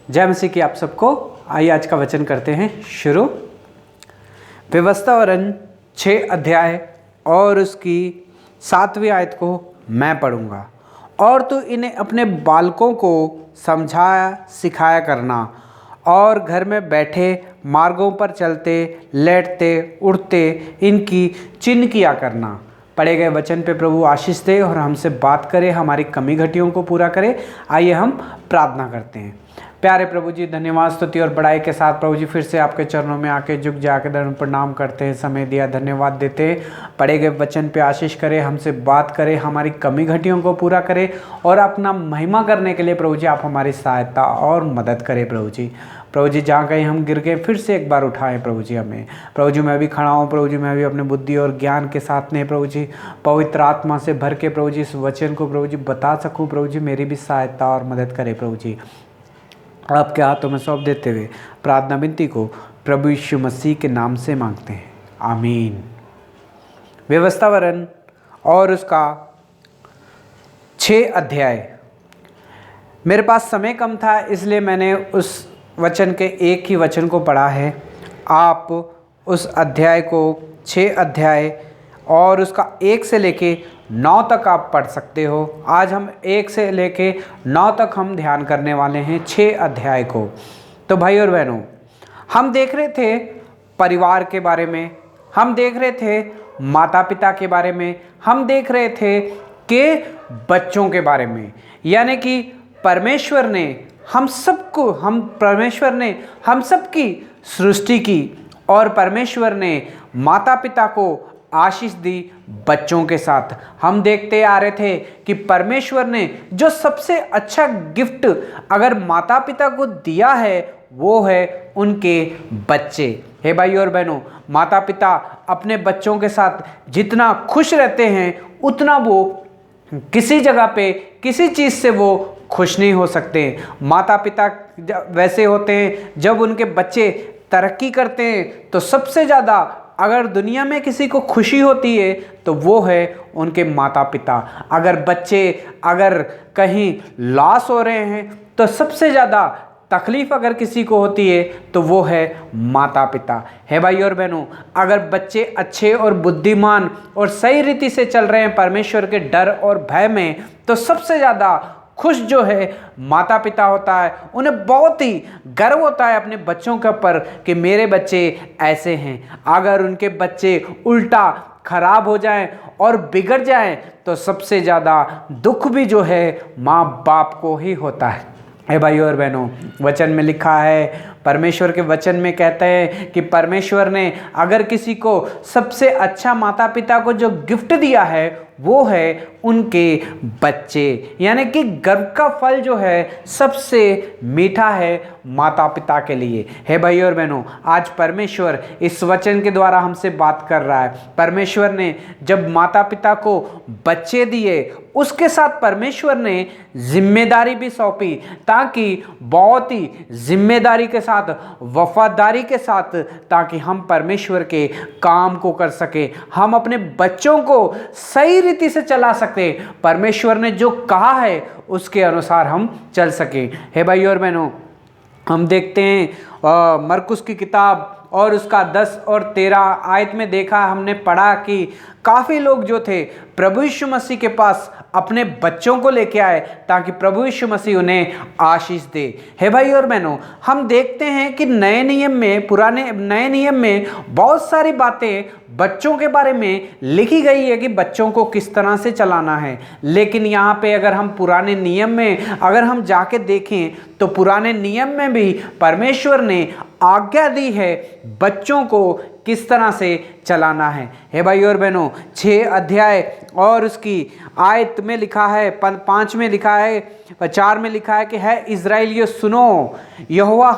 जय मसीह की आप सबको। आइए आज का वचन करते हैं शुरू। व्यवस्थावरण 6 अध्याय और उसकी 7वीं आयत को मैं पढ़ूंगा। और तू इन्हें अपने बालकों को समझाया सिखाया करना और घर में बैठे मार्गों पर चलते लेटते उठते इनकी चिन्ह किया करना। पढ़े गए वचन पे प्रभु आशीष दे और हमसे बात करे, हमारी कमी घटियों को पूरा करे। आइए हम प्रार्थना करते हैं। प्यारे प्रभु जी, धन्यवाद स्तुति और बड़ाई के साथ प्रभु जी फिर से आपके चरणों में आके झुक जाके दंड प्रणाम करते हैं। समय दिया, धन्यवाद देते हैं। पढ़े गए वचन पे आशीष करे, हमसे बात करे, हमारी कमी घटियों को पूरा करे और अपना महिमा करने के लिए प्रभु जी आप हमारी सहायता और मदद करें। प्रभु जी जहाँ कहीं हम गिर गए फिर से एक बार उठाएं प्रभु जी हमें। प्रभु जी मैं भी खड़ा हूँ प्रभु जी, मैं भी अपने बुद्धि और ज्ञान के साथ नहीं प्रभु जी पवित्र आत्मा से भर के प्रभु जी इस वचन को प्रभु जी बता सकूँ। प्रभु जी मेरी भी सहायता और मदद करे। प्रभु जी आपके हाथों में सौंप देते हुए प्रार्थना विनती को प्रभु यीशु मसीह के नाम से मांगते हैं, आमीन। व्यवस्थावरण और उसका 6 अध्याय। मेरे पास समय कम था इसलिए मैंने उस वचन के एक ही वचन को पढ़ा है। आप उस अध्याय को 6 अध्याय और उसका 1 से लेके 9 तक आप पढ़ सकते हो। आज हम 1 से लेके 9 तक हम ध्यान करने वाले हैं 6 अध्याय को। तो भाई और बहनों, हम देख रहे थे परिवार के बारे में, हम देख रहे थे माता पिता के बारे में, हम देख रहे थे कि बच्चों के बारे में। यानी कि परमेश्वर ने हम सबकी सृष्टि की और परमेश्वर ने माता पिता को आशीष दी बच्चों के साथ। हम देखते आ रहे थे कि परमेश्वर ने जो सबसे अच्छा गिफ्ट अगर माता पिता को दिया है वो है उनके बच्चे। हे भाई और बहनों, माता पिता अपने बच्चों के साथ जितना खुश रहते हैं उतना वो किसी जगह पे किसी चीज़ से वो खुश नहीं हो सकते। माता पिता वैसे होते हैं जब उनके बच्चे तरक्की करते हैं तो सबसे ज़्यादा अगर दुनिया में किसी को खुशी होती है तो वो है उनके माता पिता। अगर बच्चे अगर कहीं लॉस हो रहे हैं तो सबसे ज़्यादा तकलीफ़ अगर किसी को होती है तो वो है माता पिता। है भाई और बहनों, अगर बच्चे अच्छे और बुद्धिमान और सही रीति से चल रहे हैं परमेश्वर के डर और भय में तो सबसे ज़्यादा खुश जो है माता पिता होता है। उन्हें बहुत ही गर्व होता है अपने बच्चों के ऊपर कि मेरे बच्चे ऐसे हैं। अगर उनके बच्चे उल्टा खराब हो जाएं और बिगड़ जाएं तो सबसे ज़्यादा दुख भी जो है माँ बाप को ही होता है। भाई और बहनों, वचन में लिखा है, परमेश्वर के वचन में कहते हैं कि परमेश्वर ने अगर किसी को सबसे अच्छा माता पिता को जो गिफ्ट दिया है वो है उनके बच्चे। यानी कि गर्व का फल जो है सबसे मीठा है माता पिता के लिए। है भाई और बहनों, आज परमेश्वर इस वचन के द्वारा हमसे बात कर रहा है। परमेश्वर ने जब माता पिता को बच्चे दिए उसके साथ परमेश्वर ने जिम्मेदारी भी सौंपी ताकि बहुत ही जिम्मेदारी के साथ वफादारी के साथ ताकि हम परमेश्वर के काम को कर सके, हम अपने बच्चों को सही रीति से चला सकते, परमेश्वर ने जो कहा है उसके अनुसार हम चल सके। हे भाई और बहनों, हम देखते हैं मरकुस की किताब और उसका 10 और 13 आयत में देखा, हमने पढ़ा कि काफ़ी लोग जो थे प्रभु यीशु मसीह के पास अपने बच्चों को लेके आए ताकि प्रभु यीशु मसीह उन्हें आशीष दे। हे भाई और बहनों, हम देखते हैं कि नए नियम में बहुत सारी बातें बच्चों के बारे में लिखी गई है कि बच्चों को किस तरह से चलाना है। लेकिन यहाँ पे अगर हम पुराने नियम में अगर हम जाके देखें तो पुराने नियम में भी परमेश्वर ने आज्ञा दी है बच्चों को किस तरह से चलाना है। हे भाई और बहनों, 6 अध्याय और उसकी आयत में लिखा है, 5 में लिखा है, 4 में लिखा है कि है इज़राइलियों सुनो, यहोवा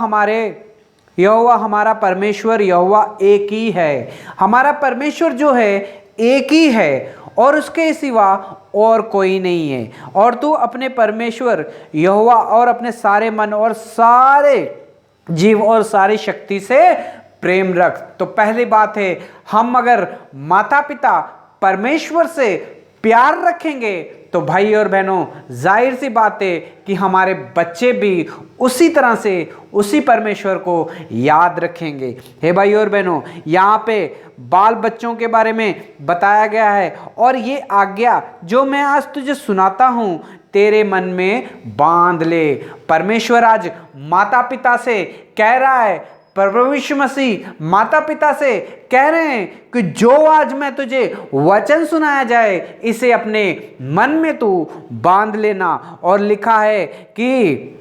हमारा परमेश्वर यहोवा एक ही है। हमारा परमेश्वर जो है एक ही है और उसके सिवा और कोई नहीं है। और तू अपने परमेश्वर यहोवा और अपने सारे मन और सारे जीव और सारी शक्ति से प्रेम रख। तो पहली बात है, हम अगर माता पिता परमेश्वर से प्यार रखेंगे तो भाई और बहनों जाहिर सी बात है कि हमारे बच्चे भी उसी तरह से उसी परमेश्वर को याद रखेंगे। हे भाई और बहनों, यहाँ पे बाल बच्चों के बारे में बताया गया है और ये आज्ञा जो मैं आज तुझे सुनाता हूँ तेरे मन में बांध ले। परमेश्वर आज माता पिता से कह रहा है, प्रभु यीशु मसीह माता पिता से कह रहे हैं कि जो आज मैं तुझे वचन सुनाया जाए इसे अपने मन में तू बांध लेना। और लिखा है कि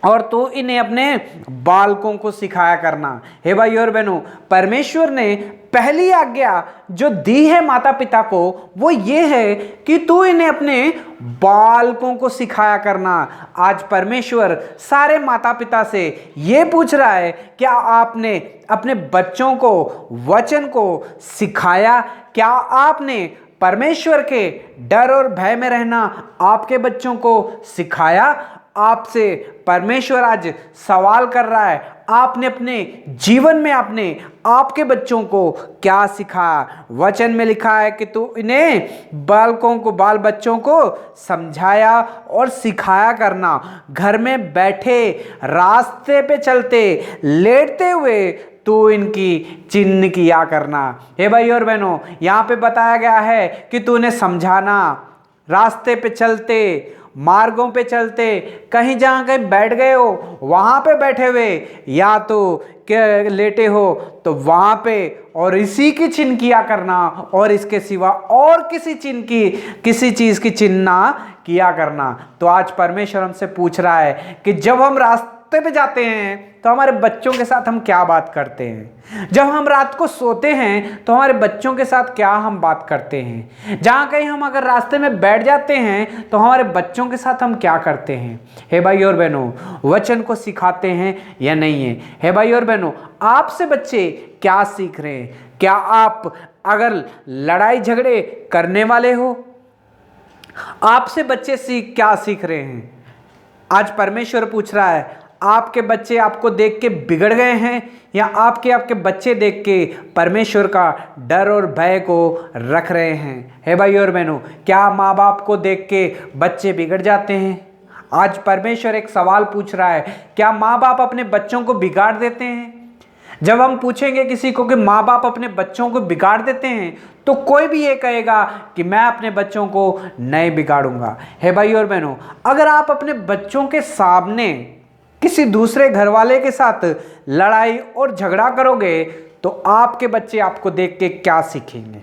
और तो इन्हें अपने बालकों को सिखाया करना। हे भाई और बहनों, परमेश्वर ने पहली आज्ञा जो दी है माता पिता को वो ये है कि तू इन्हें अपने बालकों को सिखाया करना। आज परमेश्वर सारे माता पिता से ये पूछ रहा है, क्या आपने अपने बच्चों को वचन को सिखाया? क्या आपने परमेश्वर के डर और भय में रहना आपके बच्चों को सिखाया? आपसे परमेश्वर आज सवाल कर रहा है, आपने अपने जीवन में आपने आपके बच्चों को क्या सिखाया? वचन में लिखा है कि तू इन्हें बाल बच्चों को समझाया और सिखाया करना। घर में बैठे, रास्ते पे चलते, लेटते हुए तू इनकी चिन्ह किया करना। हे भाई और बहनों, यहाँ पे बताया गया है कि तू इन्हें समझाना। रास्ते पे चलते, मार्गों पे चलते, कहीं जहाँ कहीं बैठ गए हो वहाँ पे बैठे हुए, या तो लेटे हो तो वहाँ पे, और इसी की चिन्ह किया करना और इसके सिवा और किसी चीज़ की चिन्ह ना किया करना। तो आज परमेश्वर हमसे पूछ रहा है कि जब हम रास्ते पे जाते हैं तो हमारे बच्चों के साथ हम क्या बात करते हैं? जब हम रात को सोते हैं तो हमारे बच्चों के साथ क्या हम बात करते हैं? जहाँ कहीं हम अगर रास्ते में बैठ जाते हैं तो हमारे बच्चों के साथ हम क्या करते हैं? हे भाई और बहनों, वचन को सिखाते हैं या नहीं है? हे भाई और बहनों, आपसे बच्चे क्या सीख रहे हैं? क्या आप अगर लड़ाई झगड़े करने वाले हो, आपसे बच्चे क्या सीख रहे हैं? आज परमेश्वर पूछ रहा है, आपके बच्चे आपको देख के बिगड़ गए हैं या आपके बच्चे देख के परमेश्वर का डर और भय को रख रहे हैं? हे भाई और बहनों, क्या माँ बाप को देख के बच्चे बिगड़ जाते हैं? आज परमेश्वर एक सवाल पूछ रहा है, क्या माँ बाप अपने बच्चों को बिगाड़ देते हैं? जब हम पूछेंगे किसी को कि माँ बाप अपने बच्चों को बिगाड़ देते हैं तो कोई भी ये कहेगा कि मैं अपने बच्चों को नहीं बिगाड़ूंगा। हे भाई और बहनों, अगर आप अपने बच्चों के सामने किसी दूसरे घर वाले के साथ लड़ाई और झगड़ा करोगे तो आपके बच्चे आपको देख के क्या सीखेंगे?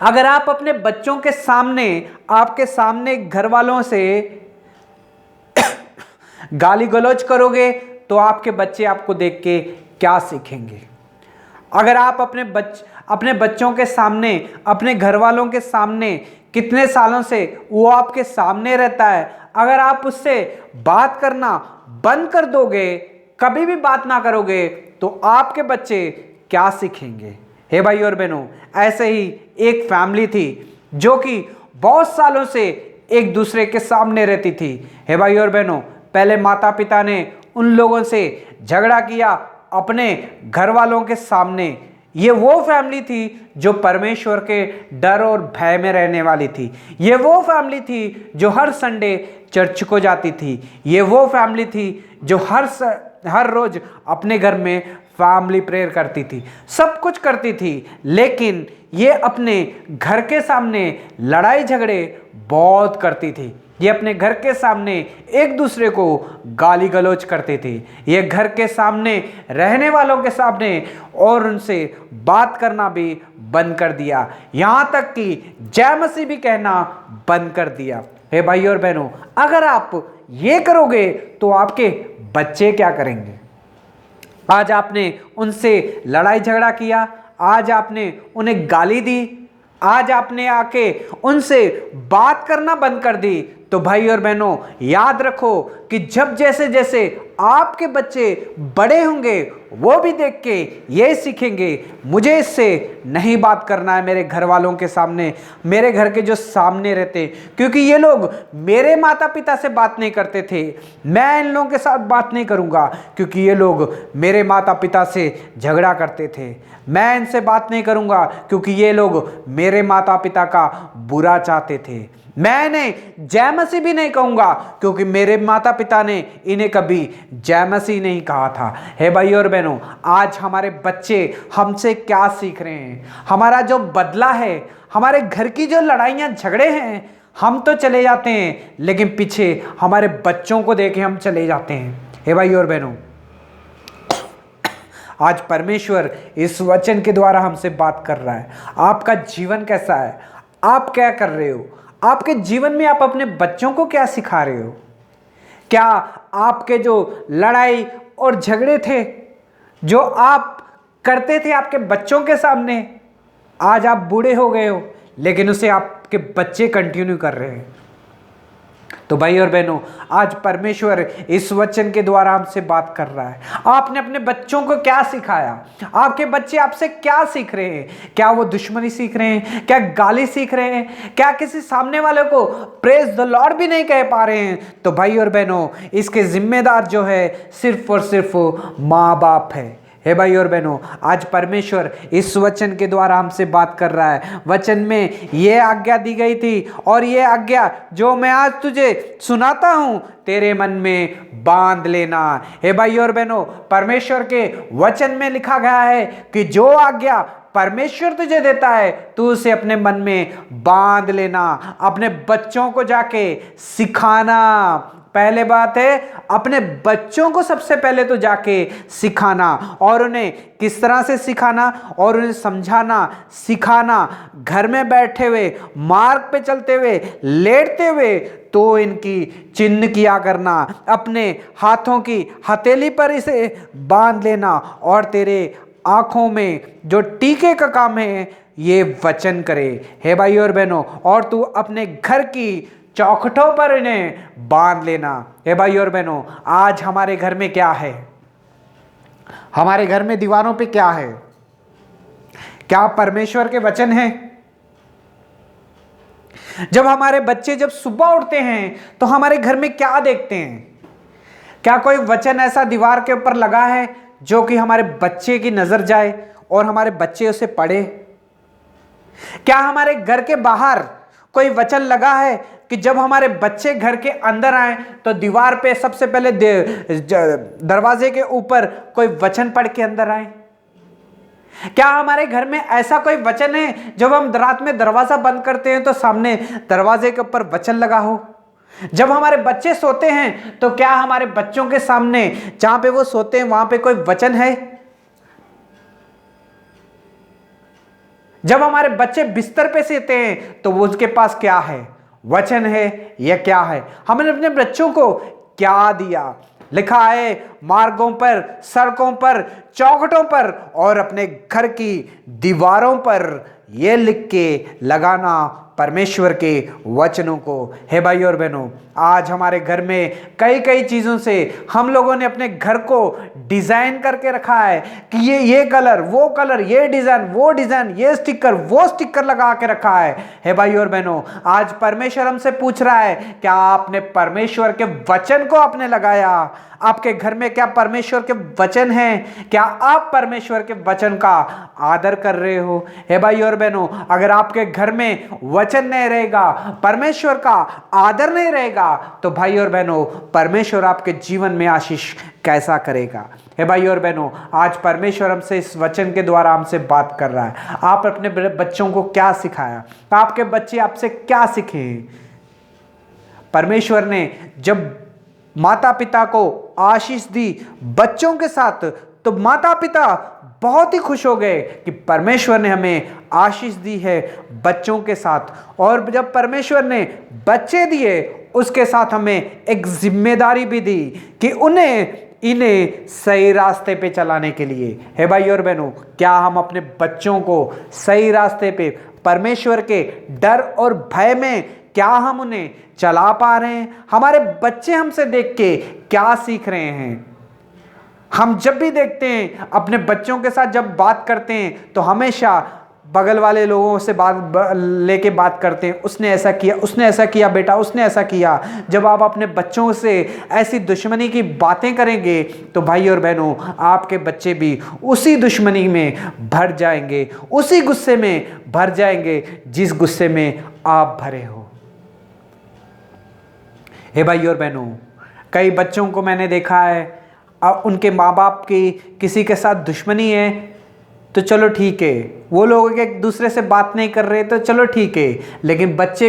अगर आप अपने बच्चों के सामने, आपके सामने घर वालों से गाली गलौज करोगे तो आपके बच्चे आपको देख के क्या सीखेंगे? अगर आप अपने बच्चों के सामने, अपने घर वालों के सामने, कितने सालों से वो आपके सामने रहता है, अगर आप उससे बात करना बंद कर दोगे, कभी भी बात ना करोगे तो आपके बच्चे क्या सीखेंगे? हे भाई और बहनों, ऐसे ही एक फैमिली थी जो कि बहुत सालों से एक दूसरे के सामने रहती थी। हे भाई और बहनों, पहले माता पिता ने उन लोगों से झगड़ा किया अपने घर वालों के सामने। ये वो फैमिली थी जो परमेश्वर के डर और भय में रहने वाली थी। ये वो फैमिली थी जो हर संडे चर्च को जाती थी। ये वो फैमिली थी जो हर रोज अपने घर में फैमिली प्रेयर करती थी, सब कुछ करती थी, लेकिन ये अपने घर के सामने लड़ाई झगड़े बहुत करती थी। ये अपने घर के सामने एक दूसरे को गाली गलौज करते थे। ये घर के सामने रहने वालों के सामने और उनसे बात करना भी बंद कर दिया, यहाँ तक कि जय मसीह भी कहना बंद कर दिया। हे भाई और बहनों, अगर आप ये करोगे तो आपके बच्चे क्या करेंगे? आज आपने उनसे लड़ाई झगड़ा किया, आज आपने उन्हें गाली दी, आज आपने आके उनसे बात करना बंद कर दी, तो भाई और बहनों याद रखो कि जब जैसे जैसे आपके बच्चे बड़े होंगे वो भी देख के ये सीखेंगे, मुझे इससे नहीं बात करना है मेरे घर वालों के सामने, मेरे घर के जो सामने रहते, क्योंकि ये लोग मेरे माता पिता से बात नहीं करते थे, मैं इन लोगों के साथ बात नहीं करूंगा क्योंकि ये लोग मेरे माता पिता से झगड़ा करते थे, मैं इनसे बात नहीं करूंगा क्योंकि ये लोग मेरे माता पिता का बुरा चाहते थे, मैं इन्हें जय मसीह भी नहीं कहूंगा क्योंकि मेरे माता पिता ने इन्हें कभी जय मसीह नहीं कहा था। हे भाई और बहनों, आज हमारे बच्चे हमसे क्या सीख रहे हैं? हमारा जो बदला है, हमारे घर की जो लड़ाइयाँ झगड़े हैं, हम तो चले जाते हैं लेकिन पीछे हमारे बच्चों को देखे हम चले जाते हैं। हे भाई और बहनों, आज परमेश्वर इस वचन के द्वारा हमसे बात कर रहा है। आपका जीवन कैसा है? आप क्या कर रहे हो? आपके जीवन में आप अपने बच्चों को क्या सिखा रहे हो? क्या आपके जो लड़ाई और झगड़े थे, जो आप करते थे आपके बच्चों के सामने, आज आप बूढ़े हो गए हो लेकिन उसे आपके बच्चे कंटिन्यू कर रहे हैं? तो भाई और बहनों, आज परमेश्वर इस वचन के द्वारा हमसे बात कर रहा है। आपने अपने बच्चों को क्या सिखाया? आपके बच्चे आपसे क्या सीख रहे हैं? क्या वो दुश्मनी सीख रहे हैं? क्या गाली सीख रहे हैं? क्या किसी सामने वाले को प्रेज द लॉर्ड भी नहीं कह पा रहे हैं? तो भाई और बहनों, इसके जिम्मेदार जो है सिर्फ और सिर्फ माँ बाप है। हे भाई और बहनों, आज परमेश्वर इस वचन के द्वारा हमसे बात कर रहा है। वचन में ये आज्ञा दी गई थी और ये आज्ञा जो मैं आज तुझे सुनाता हूं तेरे मन में बांध लेना। हे भाई और बहनों, परमेश्वर के वचन में लिखा गया है कि जो आज्ञा परमेश्वर तुझे देता है तू उसे अपने मन में बांध लेना, अपने बच्चों को जाके सिखाना। पहले बात है, अपने बच्चों को सबसे पहले तो जाके सिखाना, और उन्हें किस तरह से सिखाना और उन्हें समझाना, सिखाना। घर में बैठे हुए, मार्ग पे चलते हुए, लेटते हुए तो इनकी चिन्ह किया करना, अपने हाथों की हथेली पर इसे बांध लेना, और तेरे आंखों में जो टीके का काम है ये वचन करे। हे भाई और बहनों, और तू अपने घर की चौखटों पर इन्हें बांध लेना। हे भाई और बहनों, आज हमारे घर में क्या है? हमारे घर में दीवारों पे क्या है? क्या परमेश्वर के वचन हैं? जब हमारे बच्चे जब सुबह उठते हैं तो हमारे घर में क्या देखते हैं? क्या कोई वचन ऐसा दीवार के ऊपर लगा है जो कि हमारे बच्चे की नजर जाए और हमारे बच्चे उसे पढ़े? क्या हमारे घर के बाहर कोई वचन लगा है कि जब हमारे बच्चे घर के अंदर आए तो दीवार पे सबसे पहले दरवाजे के ऊपर कोई वचन पढ़ के अंदर आए? क्या हमारे घर में ऐसा कोई वचन है जब हम रात में दरवाजा बंद करते हैं तो सामने दरवाजे के ऊपर वचन लगा हो? जब हमारे बच्चे सोते हैं तो क्या हमारे बच्चों के सामने जहां पे वो सोते हैं वहां पे कोई वचन है? जब हमारे बच्चे बिस्तर पे सोते हैं तो वो उसके पास क्या है? वचन है या क्या है? हमने अपने बच्चों को क्या दिया? लिखा है मार्गों पर, सड़कों पर, चौखटों पर और अपने घर की दीवारों पर ये लिख के लगाना परमेश्वर के वचनों को। हे भाई और बहनों, आज हमारे घर में कई कई चीज़ों से हम लोगों ने अपने घर को डिज़ाइन करके रखा है कि ये कलर, वो कलर, ये डिज़ाइन, वो डिज़ाइन, ये स्टिकर, वो स्टिकर लगा के रखा है। हे भाई और बहनों, आज परमेश्वर हमसे पूछ रहा है, क्या आपने परमेश्वर के वचन को आपने लगाया? आपके घर में क्या परमेश्वर के वचन हैं? क्या आप परमेश्वर के वचन का आदर कर रहे हो? हे भाई और बहनों, अगर आपके घर में वचन नहीं रहेगा, परमेश्वर का आदर नहीं रहेगा, तो भाई और बहनों, परमेश्वर आपके जीवन में आशीष कैसा करेगा? हे भाई और बहनों, आज परमेश्वर हमसे इस वचन के द्वारा हमसे बात कर रहा है। आप अपने बच्चों को क्या सिखाया? आपके बच्चे आपसे क्या सीखे? परमेश्वर ने जब माता पिता को आशीष दी बच्चों के साथ, तो माता पिता बहुत ही खुश हो गए कि परमेश्वर ने हमें आशीष दी है बच्चों के साथ। और जब परमेश्वर ने बच्चे दिए, उसके साथ हमें एक जिम्मेदारी भी दी कि इन्हें सही रास्ते पे चलाने के लिए। हे भाई और बहनों, क्या हम अपने बच्चों को सही रास्ते पे परमेश्वर के डर और भय में क्या हम उन्हें चला पा रहे हैं? हमारे बच्चे हमसे देख के क्या सीख रहे हैं? हम जब भी देखते हैं अपने बच्चों के साथ जब बात करते हैं तो हमेशा बगल वाले लोगों से लेके बात करते हैं, उसने ऐसा किया, उसने ऐसा किया बेटा, उसने ऐसा किया। जब आप अपने बच्चों से ऐसी दुश्मनी की बातें करेंगे तो भाई और बहनों, आपके बच्चे भी उसी दुश्मनी में भर जाएंगे, उसी गुस्से में भर जाएंगे जिस गुस्से में आप भरे हो। हे भाई और बहनों, कई बच्चों को मैंने देखा है, उनके माँ बाप की किसी के साथ दुश्मनी है तो चलो ठीक है, वो लोग एक दूसरे से बात नहीं कर रहे तो चलो ठीक है, लेकिन बच्चे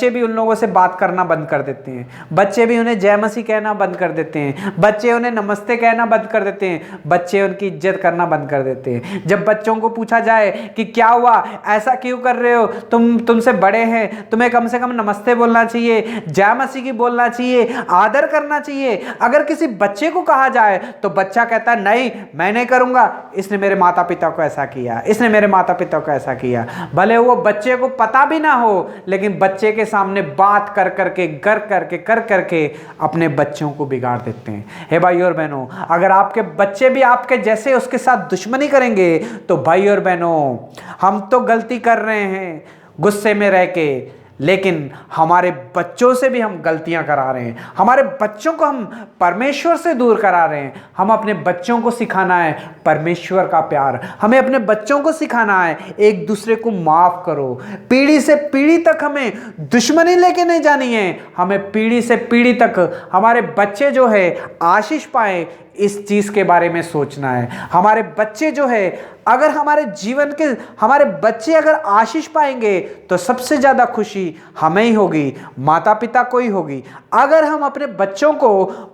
भी उन लोगों से बात करना बंद कर देते हैं। बच्चे भी उन्हें जय मसीह कहना बंद कर देते हैं। बच्चे उन्हें नमस्ते कहना बंद कर देते हैं। बच्चे उनकी इज्जत करना बंद कर देते हैं। जब बच्चों को पूछा जाए कि क्या हुआ, ऐसा क्यों कर रहे हो, तुमसे बड़े हैं, तुम्हें कम से कम नमस्ते बोलना चाहिए, जय मसीह की बोलना चाहिए, आदर करना चाहिए। अगर किसी बच्चे को कहा जाए तो बच्चा कहता है नहीं मैं नहीं करूंगा, इसने मेरे माता पिता को ऐसा किया, इसने मेरे माता पिता को ऐसा किया। भले वो बच्चे को पता भी ना हो, लेकिन बच्चे के सामने बात कर करके अपने बच्चों को बिगाड़ देते हैं। हे भाई और बहनों, अगर आपके बच्चे भी आपके जैसे उसके साथ दुश्मनी करेंगे तो भाई और बहनों, हम तो गलती कर रहे हैं गुस्से में रह के, लेकिन हमारे बच्चों से भी हम गलतियां करा रहे हैं। हमारे बच्चों को हम परमेश्वर से दूर करा रहे हैं। हम अपने बच्चों को सिखाना है परमेश्वर का प्यार। हमें अपने बच्चों को सिखाना है एक दूसरे को माफ करो। पीढ़ी से पीढ़ी तक हमें दुश्मनी लेके नहीं जानी है। हमें पीढ़ी से पीढ़ी तक हमारे बच्चे जो है आशीष पाए, इस चीज के बारे में सोचना है। हमारे बच्चे जो है, अगर हमारे बच्चे अगर आशीष पाएंगे तो सबसे ज्यादा खुशी हमें ही होगी, माता पिता को ही होगी। अगर हम अपने बच्चों को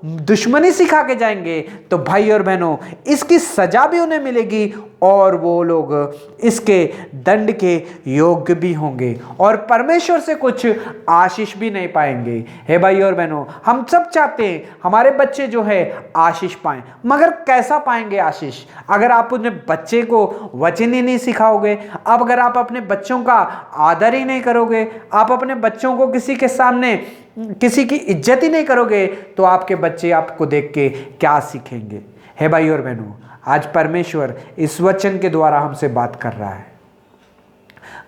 दुश्मनी सिखा के जाएंगे तो भाई और बहनों, इसकी सजा भी उन्हें मिलेगी और वो लोग इसके दंड के योग्य भी होंगे और परमेश्वर से कुछ आशीष भी नहीं पाएंगे। हे भाई और बहनों, हम सब चाहते हैं हमारे बच्चे जो है आशीष पाएं, मगर कैसा पाएंगे आशीष? अगर आप अपने बच्चे को वचन ही नहीं सिखाओगे, अब अगर आप अपने बच्चों का आदर ही नहीं करोगे, आप अपने बच्चों को किसी के सामने किसी की इज्जत ही नहीं करोगे, तो आपके बच्चे आपको देख के क्या सीखेंगे? हे भाई और बहनों, आज परमेश्वर इस वचन के द्वारा हमसे बात कर रहा है।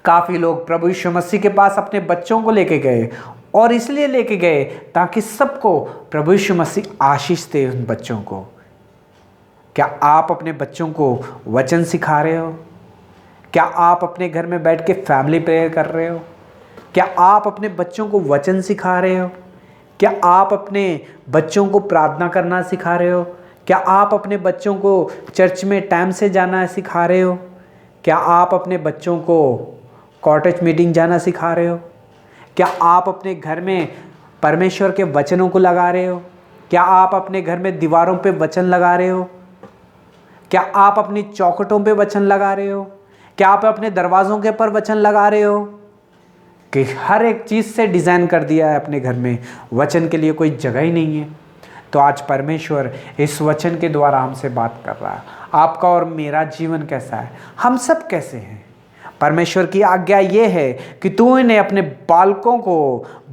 काफी लोग प्रभु यीशु मसीह के पास अपने बच्चों को लेके गए और इसलिए लेके गए ताकि सबको प्रभु यीशु मसीह आशीष दे उन बच्चों को। क्या आप अपने बच्चों को वचन सिखा रहे हो? क्या आप अपने घर में बैठ के फैमिली प्रेयर कर रहे हो? क्या आप अपने बच्चों को वचन सिखा रहे हो? क्या आप अपने बच्चों को प्रार्थना करना सिखा रहे हो? क्या आप अपने बच्चों को चर्च में टाइम से जाना सिखा रहे हो? क्या आप अपने बच्चों को कॉटेज मीटिंग जाना सिखा रहे हो? क्या आप अपने घर में परमेश्वर के वचनों को लगा रहे हो? क्या आप अपने घर में दीवारों पे वचन लगा रहे हो? क्या आप अपनी चौखटों पे वचन लगा रहे हो? क्या आप अपने दरवाज़ों के ऊपर वचन लगा रहे हो? कि हर एक चीज़ से डिज़ाइन कर दिया है अपने घर में, वचन के लिए कोई जगह ही नहीं है। तो आज परमेश्वर इस वचन के द्वारा हमसे बात कर रहा है। आपका और मेरा जीवन कैसा है? हम सब कैसे हैं? परमेश्वर की आज्ञा ये है कि तू इन्हें अपने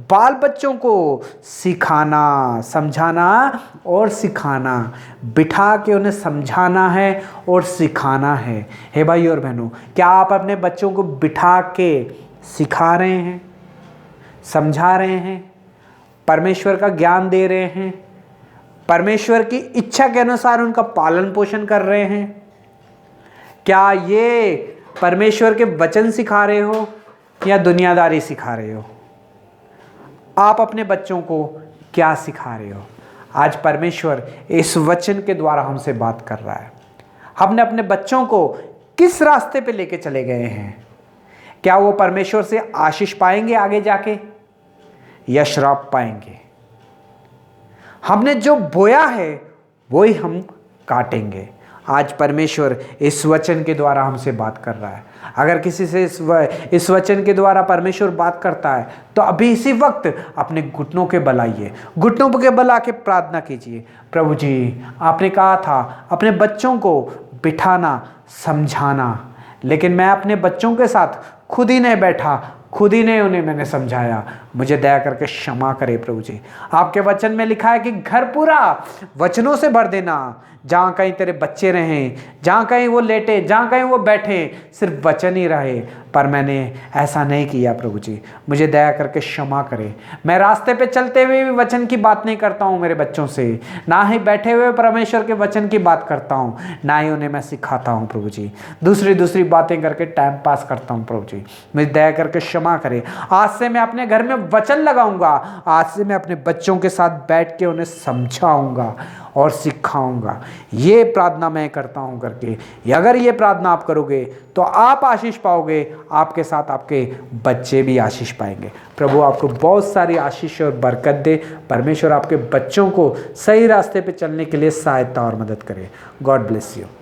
बाल बच्चों को सिखाना, समझाना और सिखाना, बिठा के उन्हें समझाना है और सिखाना है। हे भाई और बहनों, क्या आप अपने बच्चों को बिठा के सिखा रहे हैं, समझा रहे हैं, परमेश्वर का ज्ञान दे रहे हैं, परमेश्वर की इच्छा के अनुसार उनका पालन पोषण कर रहे हैं? क्या ये परमेश्वर के वचन सिखा रहे हो या दुनियादारी सिखा रहे हो? आप अपने बच्चों को क्या सिखा रहे हो? आज परमेश्वर इस वचन के द्वारा हमसे बात कर रहा है। हमने अपने बच्चों को किस रास्ते पे लेके चले गए हैं? क्या वो परमेश्वर से आशीष पाएंगे आगे जाके या श्राप पाएंगे? हमने जो बोया है वो ही हम काटेंगे। आज परमेश्वर इस वचन के द्वारा हमसे बात कर रहा है। अगर किसी से इस वचन के द्वारा परमेश्वर बात करता है तो अभी इसी वक्त अपने घुटनों के बल आइए, घुटनों के बल आके प्रार्थना कीजिए। प्रभु जी, आपने कहा था अपने बच्चों को बिठाना, समझाना, लेकिन मैं अपने बच्चों के साथ खुद ही नहीं बैठा, खुद ही ने उन्हें मैंने समझाया, मुझे दया करके क्षमा करे प्रभु जी। आपके वचन में लिखा है कि घर पूरा वचनों से भर देना, जहाँ कहीं तेरे बच्चे रहें, जहाँ कहीं वो लेटे, जहाँ कहीं वो बैठे, सिर्फ वचन ही रहे। पर मैंने ऐसा नहीं किया प्रभु जी, मुझे दया करके क्षमा करें। मैं रास्ते पे चलते हुए भी वचन की बात नहीं करता हूँ मेरे बच्चों से, ना ही बैठे हुए परमेश्वर के वचन की बात करता हूँ, ना ही उन्हें मैं सिखाता हूँ प्रभु जी। दूसरी बातें करके टाइम पास करता हूँ प्रभु जी, मुझे दया करके क्षमा करें। आज से मैं अपने घर में वचन लगाऊंगा, आज से मैं अपने बच्चों के साथ बैठ के उन्हें समझाऊंगा और सिखाऊंगा। ये प्रार्थना मैं करता हूं करके, अगर ये प्रार्थना आप करोगे तो आप आशीष पाओगे, आपके साथ आपके बच्चे भी आशीष पाएंगे। प्रभु आपको बहुत सारी आशीष और बरकत दे। परमेश्वर आपके बच्चों को सही रास्ते पे चलने के लिए सहायता और मदद करे। God bless you.